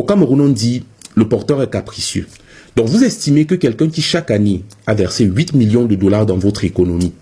Au Cameroun, on dit le porteur est capricieux. Donc vous estimez que quelqu'un qui chaque année a versé 8 millions de dollars dans votre économie,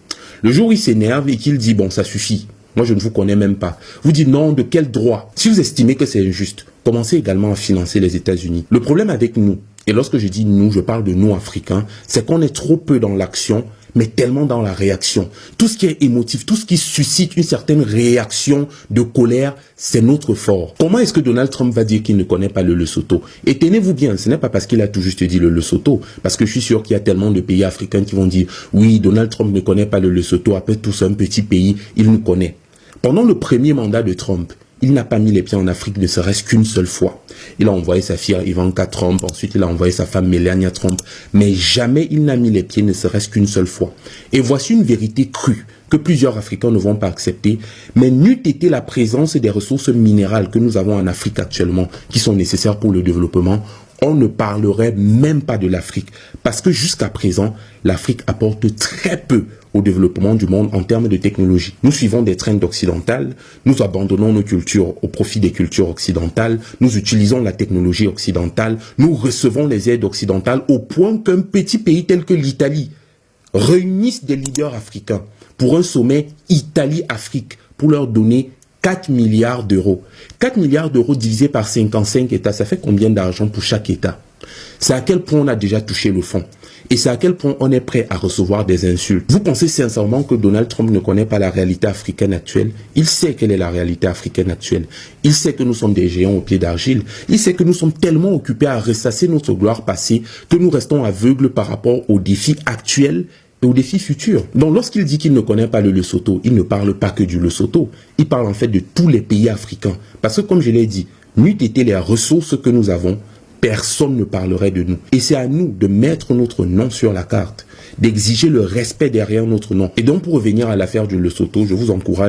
le jour où il s'énerve et qu'il dit bon ça suffit, moi je ne vous connais même pas, vous dites non, de quel droit? Si vous estimez que c'est injuste, commencez également à financer les États-Unis. Le problème avec nous, et lorsque je dis nous, je parle de nous Africains, c'est qu'on est trop peu dans l'action, mais tellement dans la réaction. Tout ce qui est émotif, tout ce qui suscite une certaine réaction de colère, c'est notre fort. Comment est-ce que Donald Trump va dire qu'il ne connaît pas le Lesotho? Et tenez-vous bien, ce n'est pas parce qu'il a tout juste dit le Lesotho, parce que je suis sûr qu'il y a tellement de pays africains qui vont dire oui, Donald Trump ne connaît pas le Lesotho, après tout c'est un petit pays, il nous connaît. Pendant le premier mandat de Trump, il n'a pas mis les pieds en Afrique ne serait-ce qu'une seule fois. Il a envoyé sa fille Ivanka Trump, ensuite il a envoyé sa femme Melania Trump, mais jamais il n'a mis les pieds ne serait-ce qu'une seule fois. Et voici une vérité crue que plusieurs Africains ne vont pas accepter, mais n'eût été la présence des ressources minérales que nous avons en Afrique actuellement, qui sont nécessaires pour le développement, on ne parlerait même pas de l'Afrique. Parce que jusqu'à présent, l'Afrique apporte très peu au développement du monde en termes de technologie. Nous suivons des trends occidentales, nous abandonnons nos cultures au profit des cultures occidentales, nous utilisons la technologie occidentale, nous recevons les aides occidentales au point qu'un petit pays tel que l'Italie réunisse des leaders africains pour un sommet Italie-Afrique pour leur donner 4 milliards d'euros. 4 milliards d'euros divisés par 55 États, ça fait combien d'argent pour chaque État? C'est à quel point on a déjà touché le fond. Et c'est à quel point on est prêt à recevoir des insultes. Vous pensez sincèrement que Donald Trump ne connaît pas la réalité africaine actuelle? Il sait quelle est la réalité africaine actuelle. Il sait que nous sommes des géants au pied d'argile. Il sait que nous sommes tellement occupés à ressasser notre gloire passée que nous restons aveugles par rapport aux défis actuels et aux défis futurs. Donc lorsqu'il dit qu'il ne connaît pas le Lesotho, il ne parle pas que du Lesotho. Il parle en fait de tous les pays africains. Parce que comme je l'ai dit, n'eût été les ressources que nous avons, personne ne parlerait de nous. Et c'est à nous de mettre notre nom sur la carte, d'exiger le respect derrière notre nom. Et donc pour revenir à l'affaire du Lesotho, je vous encourage